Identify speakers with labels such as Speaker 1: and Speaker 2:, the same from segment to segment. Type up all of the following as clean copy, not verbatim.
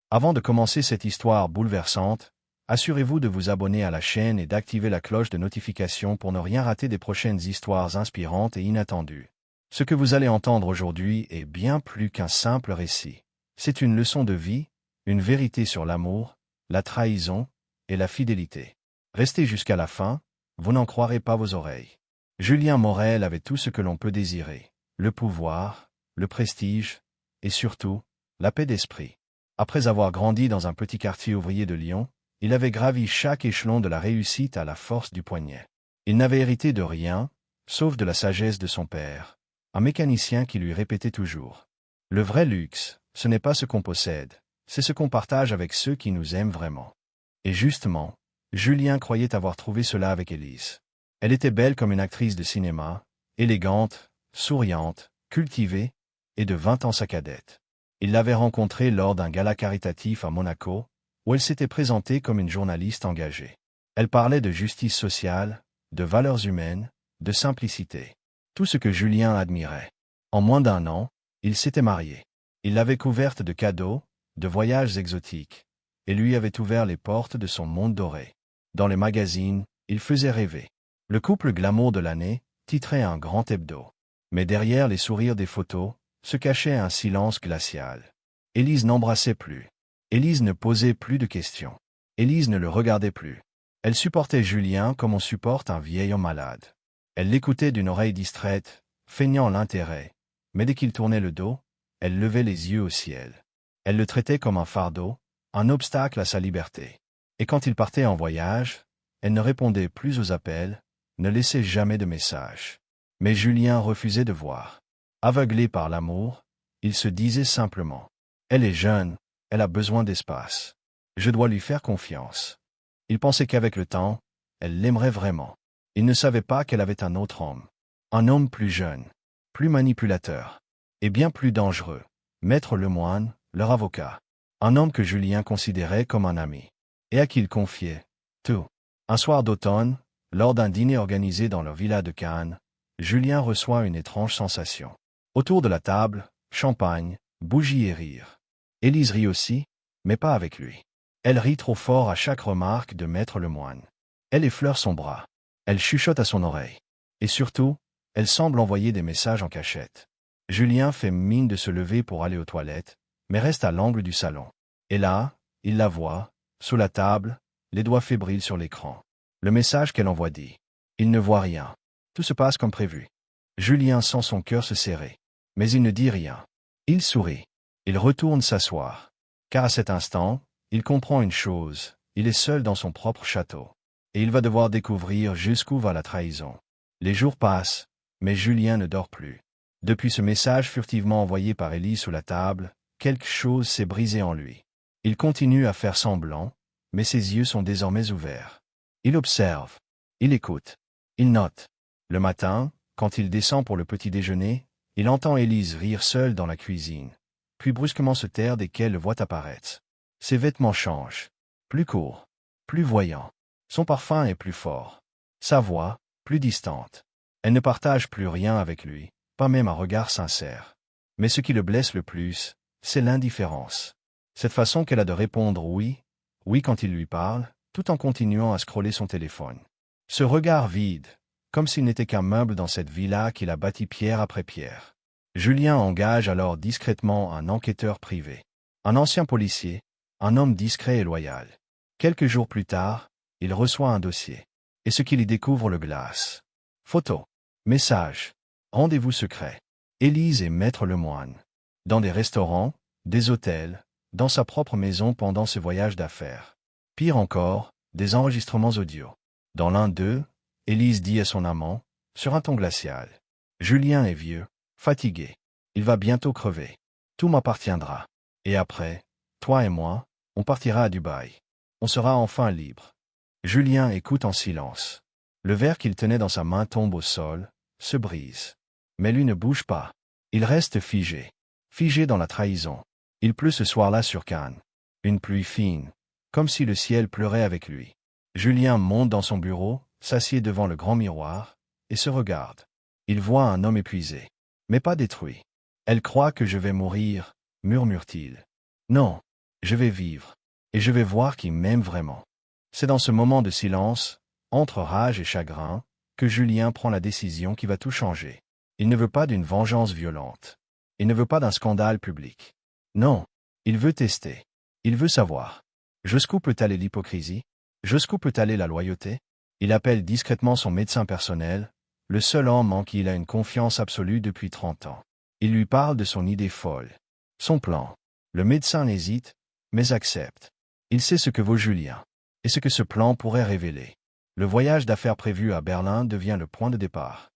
Speaker 1: Avant de commencer cette histoire bouleversante, assurez-vous de vous abonner à la chaîne et d'activer la cloche de notification pour ne rien rater des prochaines histoires inspirantes et inattendues. Ce que vous allez entendre aujourd'hui est bien plus qu'un simple récit. C'est une leçon de vie, une vérité sur l'amour, la trahison et la fidélité. Restez jusqu'à la fin, vous n'en croirez pas vos oreilles. Julien Morel avait tout ce que l'on peut désirer, le pouvoir, le prestige et surtout, la paix d'esprit. Après avoir grandi dans un petit quartier ouvrier de Lyon, il avait gravi chaque échelon de la réussite à la force du poignet. Il n'avait hérité de rien, sauf de la sagesse de son père, un mécanicien qui lui répétait toujours. Le vrai luxe, ce n'est pas ce qu'on possède, c'est ce qu'on partage avec ceux qui nous aiment vraiment. Et justement, Julien croyait avoir trouvé cela avec Élise. Elle était belle comme une actrice de cinéma, élégante, souriante, cultivée, et de 20 ans sa cadette. Il l'avait rencontrée lors d'un gala caritatif à Monaco, où elle s'était présentée comme une journaliste engagée. Elle parlait de justice sociale, de valeurs humaines, de simplicité. Tout ce que Julien admirait. En moins d'un an, il s'était marié. Il l'avait couverte de cadeaux, de voyages exotiques, et lui avait ouvert les portes de son monde doré. Dans les magazines, il faisait rêver. Le couple glamour de l'année titrait un grand hebdo. Mais derrière les sourires des photos, se cachait un silence glacial. Élise n'embrassait plus. Élise ne posait plus de questions. Élise ne le regardait plus. Elle supportait Julien comme on supporte un vieil homme malade. Elle l'écoutait d'une oreille distraite, feignant l'intérêt, mais dès qu'il tournait le dos, elle levait les yeux au ciel. Elle le traitait comme un fardeau, un obstacle à sa liberté. Et quand il partait en voyage, elle ne répondait plus aux appels, ne laissait jamais de message. Mais Julien refusait de voir. Aveuglé par l'amour, il se disait simplement « Elle est jeune, elle a besoin d'espace. Je dois lui faire confiance. » Il pensait qu'avec le temps, elle l'aimerait vraiment. Il ne savait pas qu'elle avait un autre homme. Un homme plus jeune, plus manipulateur, et bien plus dangereux. Maître Lemoine, leur avocat. Un homme que Julien considérait comme un ami. Et à qui il confiait tout. Un soir d'automne, lors d'un dîner organisé dans leur villa de Cannes, Julien reçoit une étrange sensation. Autour de la table, champagne, bougies et rire. Élise rit aussi, mais pas avec lui. Elle rit trop fort à chaque remarque de Maître Lemoine. Elle effleure son bras. Elle chuchote à son oreille. Et surtout, elle semble envoyer des messages en cachette. Julien fait mine de se lever pour aller aux toilettes, mais reste à l'angle du salon. Et là, il la voit, sous la table, les doigts fébriles sur l'écran. Le message qu'elle envoie dit « Il ne voit rien. Tout se passe comme prévu. » Julien sent son cœur se serrer. Mais il ne dit rien. Il sourit. Il retourne s'asseoir. Car à cet instant, il comprend une chose, il est seul dans son propre château. Et il va devoir découvrir jusqu'où va la trahison. Les jours passent, mais Julien ne dort plus. Depuis ce message furtivement envoyé par Élise sous la table, quelque chose s'est brisé en lui. Il continue à faire semblant, mais ses yeux sont désormais ouverts. Il observe. Il écoute. Il note. Le matin, quand il descend pour le petit déjeuner, il entend Élise rire seule dans la cuisine, puis brusquement se taire dès qu'elle le voit apparaître. Ses vêtements changent. Plus courts, plus voyants. Son parfum est plus fort. Sa voix, plus distante. Elle ne partage plus rien avec lui, pas même un regard sincère. Mais ce qui le blesse le plus, c'est l'indifférence. Cette façon qu'elle a de répondre oui, oui quand il lui parle, tout en continuant à scroller son téléphone. Ce regard vide, comme s'il n'était qu'un meuble dans cette villa qu'il a bâtie pierre après pierre. Julien engage alors discrètement un enquêteur privé. Un ancien policier, un homme discret et loyal. Quelques jours plus tard, il reçoit un dossier. Et ce qu'il y découvre le glace. Photos, messages, rendez-vous secrets. Élise et Maître Lemoine. Dans des restaurants, des hôtels, dans sa propre maison pendant ses voyages d'affaires. Pire encore, des enregistrements audio. Dans l'un d'eux, Élise dit à son amant, sur un ton glacial, « Julien est vieux, fatigué. Il va bientôt crever. Tout m'appartiendra. Et après, toi et moi, on partira à Dubaï. On sera enfin libre. » Julien écoute en silence. Le verre qu'il tenait dans sa main tombe au sol, se brise. Mais lui ne bouge pas. Il reste figé. Figé dans la trahison. Il pleut ce soir-là sur Cannes. Une pluie fine, comme si le ciel pleurait avec lui. Julien monte dans son bureau, s'assied devant le grand miroir, et se regarde. Il voit un homme épuisé, mais pas détruit. « Elle croit que je vais mourir, » murmure-t-il. « Non, Je vais vivre. Et je vais voir qui m'aime vraiment. C'est dans ce moment de silence, entre rage et chagrin, que Julien prend la décision qui va tout changer. Il ne veut pas d'une vengeance violente. Il ne veut pas d'un scandale public. Non, il veut tester. Il veut savoir. Jusqu'où peut aller l'hypocrisie? Jusqu'où peut aller la loyauté? Il appelle discrètement son médecin personnel, le seul homme en qui il a une confiance absolue depuis 30 ans. Il lui parle de son idée folle. Son plan. Le médecin hésite, mais accepte. Il sait ce que vaut Julien. Et ce que ce plan pourrait révéler. Le voyage d'affaires prévu à Berlin devient le point de départ.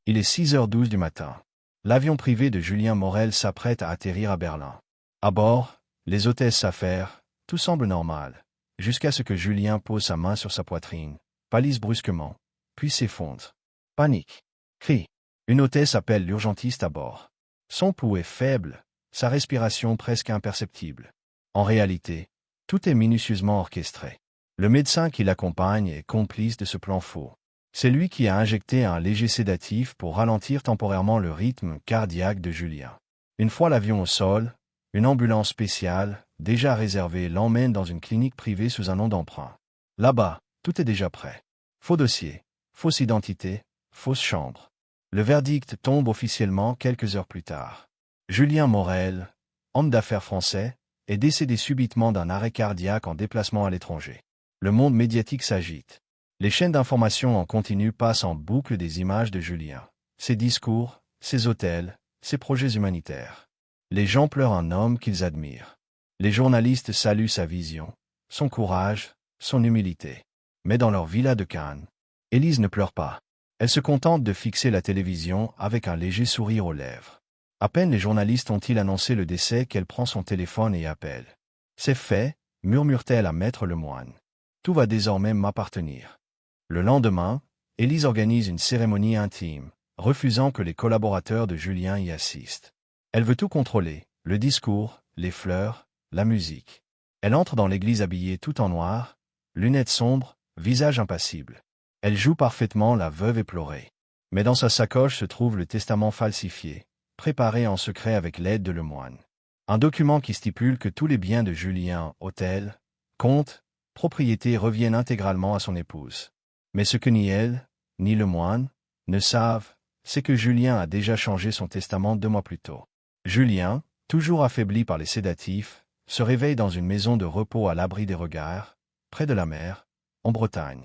Speaker 1: Il est 6h12 du matin. L'avion privé de Julien Morel s'apprête à atterrir à Berlin. À bord, les hôtesses s'affairent, tout semble normal, jusqu'à ce que Julien pose sa main sur sa poitrine, pâlisse brusquement, puis s'effondre. Panique. Cri. Une hôtesse appelle l'urgentiste à bord. Son pouls est faible, sa respiration presque imperceptible. En réalité, tout est minutieusement orchestré. Le médecin qui l'accompagne est complice de ce plan faux. C'est lui qui a injecté un léger sédatif pour ralentir temporairement le rythme cardiaque de Julien. Une fois l'avion au sol, une ambulance spéciale, déjà réservée, l'emmène dans une clinique privée sous un nom d'emprunt. Là-bas, tout est déjà prêt. Faux dossier, fausse identité, fausse chambre. Le verdict tombe officiellement quelques heures plus tard. Julien Morel, homme d'affaires français, est décédé subitement d'un arrêt cardiaque en déplacement à l'étranger. Le monde médiatique s'agite. Les chaînes d'information en continu passent en boucle des images de Julien, ses discours, ses hôtels, ses projets humanitaires. Les gens pleurent un homme qu'ils admirent. Les journalistes saluent sa vision, son courage, son humilité. Mais dans leur villa de Cannes, Élise ne pleure pas. Elle se contente de fixer la télévision avec un léger sourire aux lèvres. À peine les journalistes ont-ils annoncé le décès qu'elle prend son téléphone et appelle. « C'est fait », murmure-t-elle à Maître Lemoine. « Tout va désormais m'appartenir. » Le lendemain, Élise organise une cérémonie intime, refusant que les collaborateurs de Julien y assistent. Elle veut tout contrôler, le discours, les fleurs, la musique. Elle entre dans l'église habillée tout en noir, lunettes sombres, visage impassible. Elle joue parfaitement la veuve éplorée. Mais dans sa sacoche se trouve le testament falsifié, préparé en secret avec l'aide de Lemoine. Un document qui stipule que tous les biens de Julien, hôtel, comptes, propriétés reviennent intégralement à son épouse. Mais ce que ni elle, ni Lemoine, ne savent, c'est que Julien a déjà changé son testament 2 mois plus tôt. Julien, toujours affaibli par les sédatifs, se réveille dans une maison de repos à l'abri des regards, près de la mer, en Bretagne.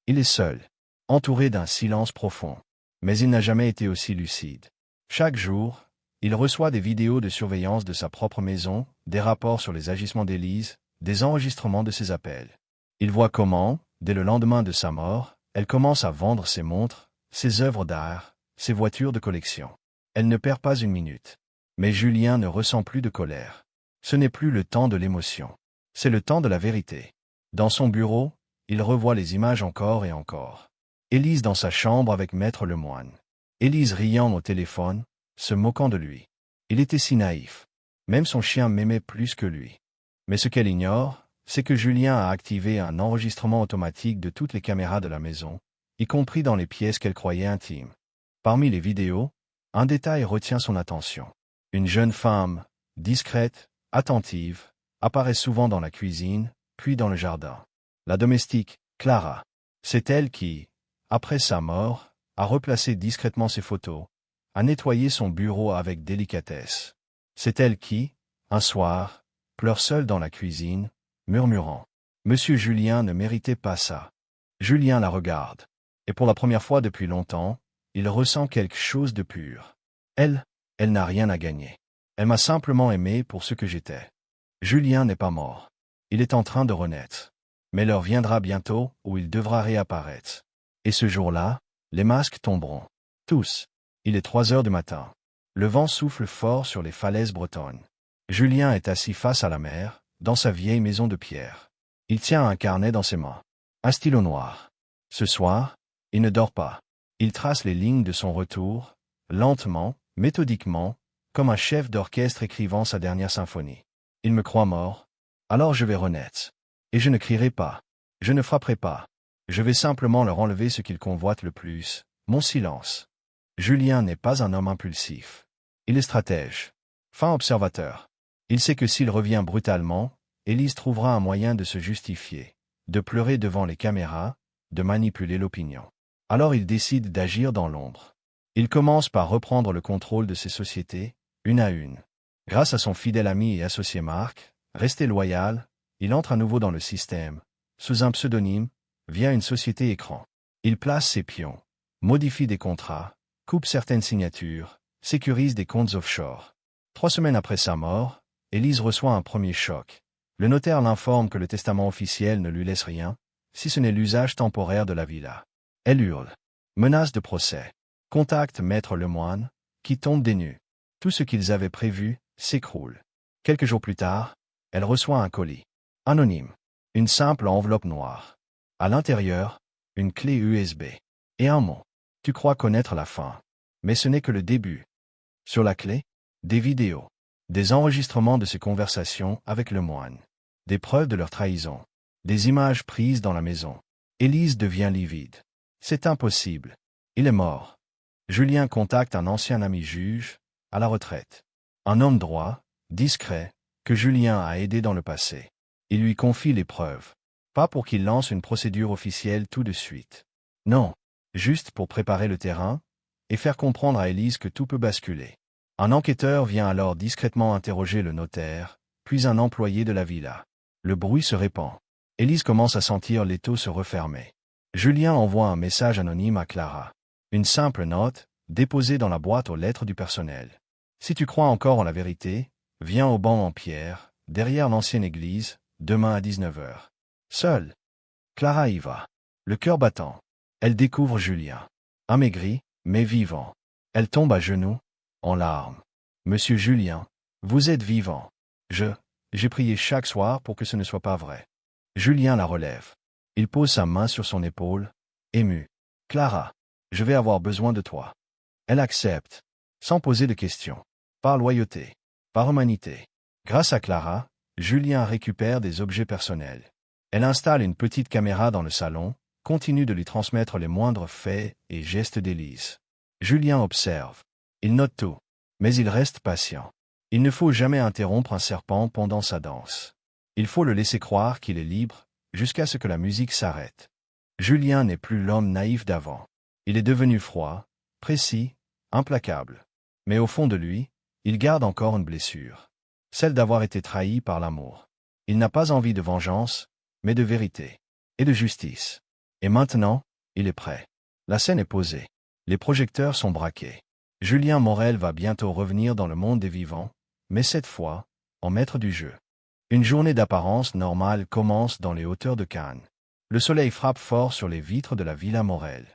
Speaker 1: Il est seul, entouré d'un silence profond. Mais il n'a jamais été aussi lucide. Chaque jour, il reçoit des vidéos de surveillance de sa propre maison, des rapports sur les agissements d'Élise, des enregistrements de ses appels. Il voit comment, dès le lendemain de sa mort, elle commence à vendre ses montres, ses œuvres d'art, ses voitures de collection. Elle ne perd pas une minute. Mais Julien ne ressent plus de colère. Ce n'est plus le temps de l'émotion. C'est le temps de la vérité. Dans son bureau, il revoit les images encore et encore. Élise dans sa chambre avec Maître Lemoine. Élise riant au téléphone, se moquant de lui. Il était si naïf. Même son chien m'aimait plus que lui. Mais ce qu'elle ignore, c'est que Julien a activé un enregistrement automatique de toutes les caméras de la maison, y compris dans les pièces qu'elle croyait intimes. Parmi les vidéos, un détail retient son attention. Une jeune femme, discrète, attentive, apparaît souvent dans la cuisine, puis dans le jardin. La domestique, Clara. C'est elle qui, après sa mort, a replacé discrètement ses photos, a nettoyé son bureau avec délicatesse. C'est elle qui, un soir, pleure seule dans la cuisine, murmurant « Monsieur Julien ne méritait pas ça ». Julien la regarde. Et pour la première fois depuis longtemps, il ressent quelque chose de pur. Elle n'a rien à gagner. Elle m'a simplement aimé pour ce que j'étais. Julien n'est pas mort. Il est en train de renaître. Mais l'heure viendra bientôt où il devra réapparaître. Et ce jour-là, les masques tomberont. Tous. Il est 3 heures du matin. Le vent souffle fort sur les falaises bretonnes. Julien est assis face à la mer, dans sa vieille maison de pierre. Il tient un carnet dans ses mains. Un stylo noir. Ce soir, il ne dort pas. Il trace les lignes de son retour, lentement, méthodiquement, comme un chef d'orchestre écrivant sa dernière symphonie. Il me croit mort, alors je vais renaître. Et je ne crierai pas. Je ne frapperai pas. Je vais simplement leur enlever ce qu'ils convoitent le plus, mon silence. Julien n'est pas un homme impulsif. Il est stratège. Fin observateur. Il sait que s'il revient brutalement, Élise trouvera un moyen de se justifier, de pleurer devant les caméras, de manipuler l'opinion. Alors il décide d'agir dans l'ombre. Il commence par reprendre le contrôle de ses sociétés, une à une. Grâce à son fidèle ami et associé Marc, resté loyal, il entre à nouveau dans le système, sous un pseudonyme, via une société écran. Il place ses pions, modifie des contrats, coupe certaines signatures, sécurise des comptes offshore. 3 semaines après sa mort, Élise reçoit un premier choc. Le notaire l'informe que le testament officiel ne lui laisse rien, si ce n'est l'usage temporaire de la villa. Elle hurle. Menace de procès. Contacte Maître Lemoine, qui tombe des nues. Tout ce qu'ils avaient prévu s'écroule. Quelques jours plus tard, elle reçoit un colis. Anonyme. Une simple enveloppe noire. À l'intérieur, une clé USB. Et un mot. Tu crois connaître la fin. Mais ce n'est que le début. Sur la clé, des vidéos. Des enregistrements de ses conversations avec Lemoine. Des preuves de leur trahison. Des images prises dans la maison. Élise devient livide. C'est impossible. Il est mort. Julien contacte un ancien ami juge, à la retraite. Un homme droit, discret, que Julien a aidé dans le passé. Il lui confie les preuves. Pas pour qu'il lance une procédure officielle tout de suite. Non, juste pour préparer le terrain et faire comprendre à Élise que tout peut basculer. Un enquêteur vient alors discrètement interroger le notaire, puis un employé de la villa. Le bruit se répand. Élise commence à sentir l'étau se refermer. Julien envoie un message anonyme à Clara. Une simple note, déposée dans la boîte aux lettres du personnel. Si tu crois encore en la vérité, viens au banc en pierre, derrière l'ancienne église, demain à 19h. Seule. Clara y va. Le cœur battant. Elle découvre Julien. Amaigri, mais vivant. Elle tombe à genoux, en larmes. Monsieur Julien, vous êtes vivant. J'ai prié chaque soir pour que ce ne soit pas vrai. Julien la relève. Il pose sa main sur son épaule, ému. Clara, je vais avoir besoin de toi. Elle accepte, sans poser de questions. Par loyauté, par humanité. Grâce à Clara, Julien récupère des objets personnels. Elle installe une petite caméra dans le salon, continue de lui transmettre les moindres faits et gestes d'Élise. Julien observe. Il note tout. Mais il reste patient. Il ne faut jamais interrompre un serpent pendant sa danse. Il faut le laisser croire qu'il est libre, jusqu'à ce que la musique s'arrête. Julien n'est plus l'homme naïf d'avant. Il est devenu froid, précis, implacable. Mais au fond de lui, il garde encore une blessure. Celle d'avoir été trahi par l'amour. Il n'a pas envie de vengeance, mais de vérité. Et de justice. Et maintenant, il est prêt. La scène est posée. Les projecteurs sont braqués. Julien Morel va bientôt revenir dans le monde des vivants, mais cette fois, en maître du jeu. Une journée d'apparence normale commence dans les hauteurs de Cannes. Le soleil frappe fort sur les vitres de la Villa Morel.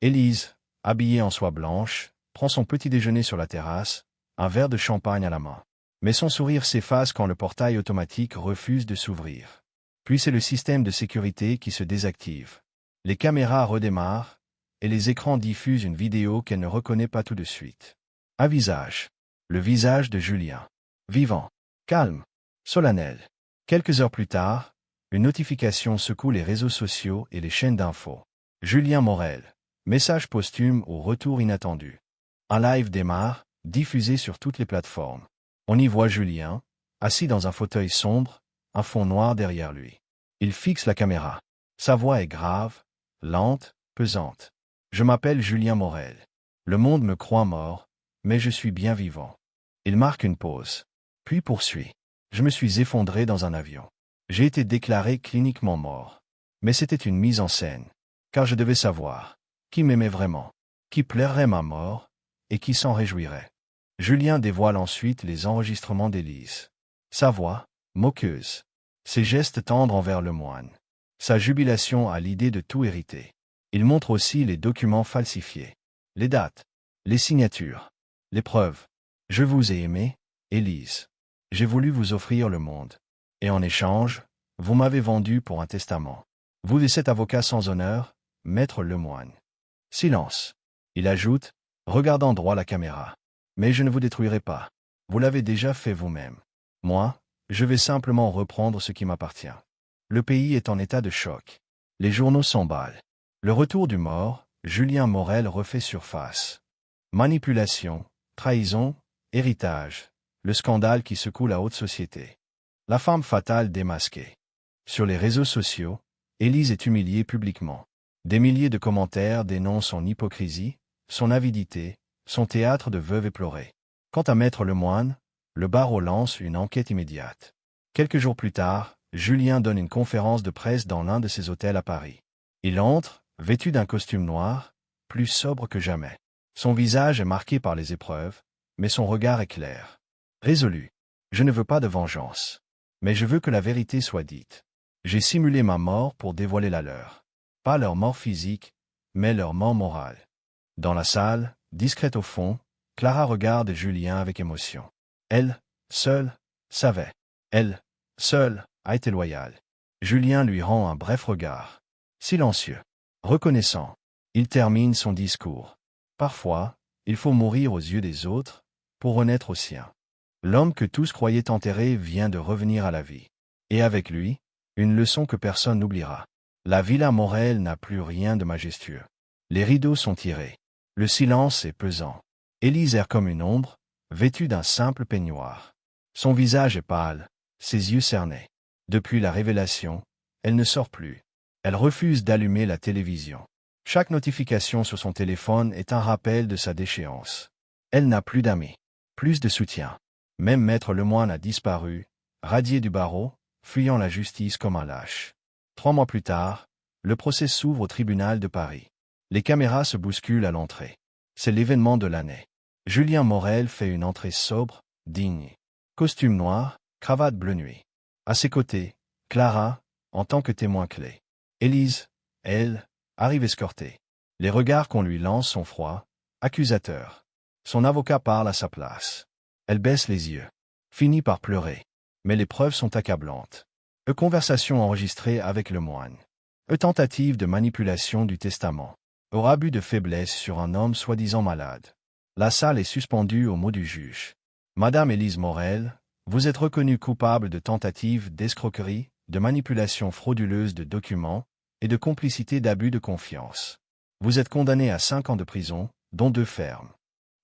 Speaker 1: Élise, habillée en soie blanche, prend son petit déjeuner sur la terrasse, un verre de champagne à la main. Mais son sourire s'efface quand le portail automatique refuse de s'ouvrir. Puis c'est le système de sécurité qui se désactive. Les caméras redémarrent, et les écrans diffusent une vidéo qu'elle ne reconnaît pas tout de suite. Un visage. Le visage de Julien. Vivant. Calme. Solennel. Quelques heures plus tard, une notification secoue les réseaux sociaux et les chaînes d'infos. Julien Morel. Message posthume au retour inattendu. Un live démarre, diffusé sur toutes les plateformes. On y voit Julien, assis dans un fauteuil sombre, un fond noir derrière lui. Il fixe la caméra. Sa voix est grave, lente, pesante. Je m'appelle Julien Morel. Le monde me croit mort, mais je suis bien vivant. Il marque une pause. Puis poursuit. Je me suis effondré dans un avion. J'ai été déclaré cliniquement mort. Mais c'était une mise en scène. Car je devais savoir qui m'aimait vraiment, qui plairait ma mort, et qui s'en réjouirait. Julien dévoile ensuite les enregistrements d'Élise. Sa voix, moqueuse. Ses gestes tendres envers Lemoine. Sa jubilation à l'idée de tout hériter. Il montre aussi les documents falsifiés. Les dates. Les signatures. Les preuves. Je vous ai aimé, Élise. J'ai voulu vous offrir le monde. Et en échange, vous m'avez vendu pour un testament. Vous et cet avocat sans honneur, Maître Lemoine. Silence. Il ajoute, regardant droit la caméra. Mais je ne vous détruirai pas. Vous l'avez déjà fait vous-même. Moi, je vais simplement reprendre ce qui m'appartient. Le pays est en état de choc. Les journaux s'emballent. Le retour du mort, Julien Morel refait surface. Manipulation, trahison, héritage, le scandale qui secoue la haute société. La femme fatale démasquée. Sur les réseaux sociaux, Élise est humiliée publiquement. Des milliers de commentaires dénoncent son hypocrisie, son avidité, son théâtre de veuve éplorée. Quant à Maître Lemoine, le barreau lance une enquête immédiate. Quelques jours plus tard, Julien donne une conférence de presse dans l'un de ses hôtels à Paris. Il entre, vêtu d'un costume noir, plus sobre que jamais. Son visage est marqué par les épreuves, mais son regard est clair. Résolu. Je ne veux pas de vengeance. Mais je veux que la vérité soit dite. J'ai simulé ma mort pour dévoiler la leur. Pas leur mort physique, mais leur mort morale. Dans la salle, discrète au fond, Clara regarde Julien avec émotion. Elle, seule, savait. Elle, seule, a été loyale. Julien lui rend un bref regard. Silencieux. Reconnaissant. Il termine son discours. Parfois, il faut mourir aux yeux des autres, pour renaître aux siens. L'homme que tous croyaient enterré vient de revenir à la vie. Et avec lui, une leçon que personne n'oubliera. La Villa Morel n'a plus rien de majestueux. Les rideaux sont tirés. Le silence est pesant. Élise erre comme une ombre, vêtue d'un simple peignoir. Son visage est pâle, ses yeux cernés. Depuis la révélation, elle ne sort plus. Elle refuse d'allumer la télévision. Chaque notification sur son téléphone est un rappel de sa déchéance. Elle n'a plus d'amis, plus de soutien. Même Maître Lemoine a disparu, radié du barreau, fuyant la justice comme un lâche. 3 mois plus tard, le procès s'ouvre au tribunal de Paris. Les caméras se bousculent à l'entrée. C'est l'événement de l'année. Julien Morel fait une entrée sobre, digne. Costume noir, cravate bleu nuit. À ses côtés, Clara, en tant que témoin clé. Élise, elle, arrive escortée. Les regards qu'on lui lance sont froids, accusateurs. Son avocat parle à sa place. Elle baisse les yeux. Finit par pleurer. Mais les preuves sont accablantes. Conversation enregistrée avec le moine. Tentative de manipulation du testament. Abus de faiblesse sur un homme soi-disant malade. La salle est suspendue au mot du juge. Madame Élise Morel, vous êtes reconnue coupable de tentative d'escroquerie, de manipulation frauduleuse de documents et de complicité d'abus de confiance. Vous êtes condamnée à 5 ans de prison, dont 2 fermes.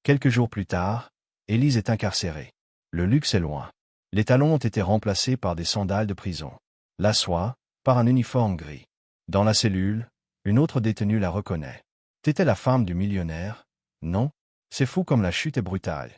Speaker 1: Quelques jours plus tard, Élise est incarcérée. Le luxe est loin. Les talons ont été remplacés par des sandales de prison. La soie, par un uniforme gris. Dans la cellule, une autre détenue la reconnaît. T'étais la femme du millionnaire? Non? C'est fou comme la chute est brutale.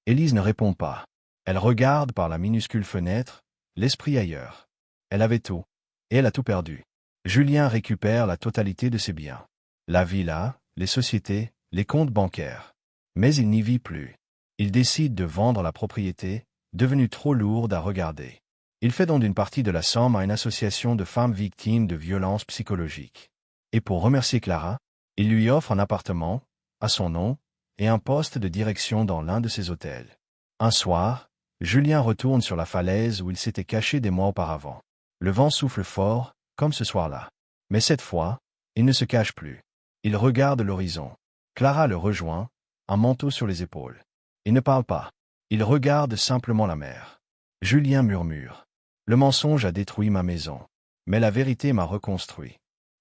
Speaker 1: Élise ne répond pas. Elle regarde par la minuscule fenêtre, l'esprit ailleurs. Elle avait tout, et elle a tout perdu. Julien récupère la totalité de ses biens. La villa, les sociétés, les comptes bancaires. Mais il n'y vit plus. Il décide de vendre la propriété, devenue trop lourde à regarder. Il fait don d'une partie de la somme à une association de femmes victimes de violences psychologiques. Et pour remercier Clara, il lui offre un appartement, à son nom, et un poste de direction dans l'un de ses hôtels. Un soir, Julien retourne sur la falaise où il s'était caché des mois auparavant. Le vent souffle fort, comme ce soir-là. Mais cette fois, il ne se cache plus. Il regarde l'horizon. Clara le rejoint, un manteau sur les épaules. Il ne parle pas. Il regarde simplement la mer. Julien murmure. Le mensonge a détruit ma maison. Mais la vérité m'a reconstruit.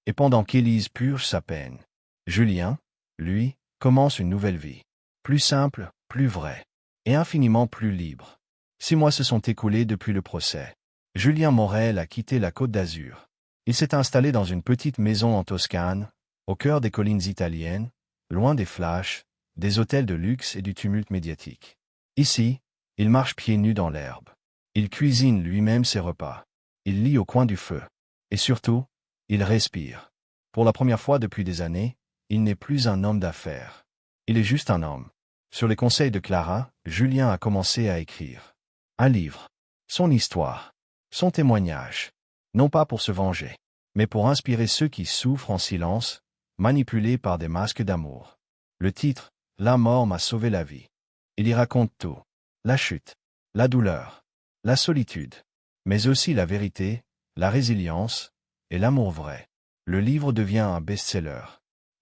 Speaker 1: Et pendant qu'Élise purge sa peine, Julien, lui, commence une nouvelle vie. Plus simple, plus vraie. Et infiniment plus libre. 6 mois se sont écoulés depuis le procès. Julien Morel a quitté la Côte d'Azur. Il s'est installé dans une petite maison en Toscane, au cœur des collines italiennes, loin des flashs, des hôtels de luxe et du tumulte médiatique. Ici, il marche pieds nus dans l'herbe. Il cuisine lui-même ses repas. Il lit au coin du feu. Et surtout, il respire. Pour la première fois depuis des années, il n'est plus un homme d'affaires. Il est juste un homme. Sur les conseils de Clara, Julien a commencé à écrire. Un livre. Son histoire. Son témoignage. Non pas pour se venger, mais pour inspirer ceux qui souffrent en silence, manipulés par des masques d'amour. Le titre, La mort m'a sauvé la vie. Il y raconte tout. La chute, la douleur, la solitude, mais aussi la vérité, la résilience et l'amour vrai. Le livre devient un best-seller.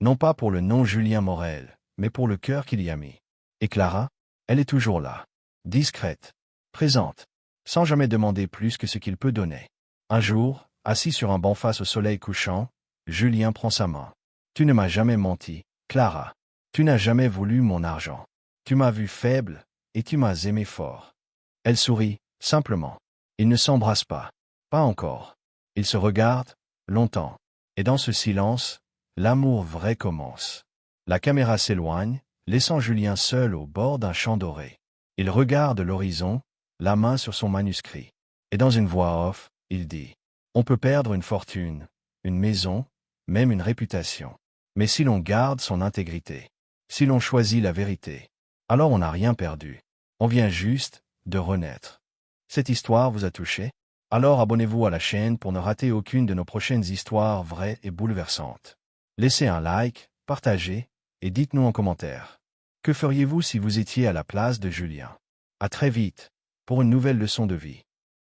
Speaker 1: Non pas pour le nom Julien Morel, mais pour le cœur qu'il y a mis. Et Clara, elle est toujours là. Discrète. Présente. Sans jamais demander plus que ce qu'il peut donner. Un jour, assis sur un banc face au soleil couchant, Julien prend sa main. Tu ne m'as jamais menti, Clara. Tu n'as jamais voulu mon argent. Tu m'as vu faible, et tu m'as aimé fort. Elle sourit, simplement. Ils ne s'embrassent pas. Pas encore. Ils se regardent, longtemps. Et dans ce silence, l'amour vrai commence. La caméra s'éloigne, laissant Julien seul au bord d'un champ doré. Il regarde l'horizon, la main sur son manuscrit. Et dans une voix off, il dit « On peut perdre une fortune, une maison, même une réputation. Mais si l'on garde son intégrité, si l'on choisit la vérité, alors on n'a rien perdu. On vient juste de renaître. » Cette histoire vous a touché? Alors abonnez-vous à la chaîne pour ne rater aucune de nos prochaines histoires vraies et bouleversantes. Laissez un like, partagez, et dites-nous en commentaire. Que feriez-vous si vous étiez à la place de Julien? À très vite, pour une nouvelle leçon de vie.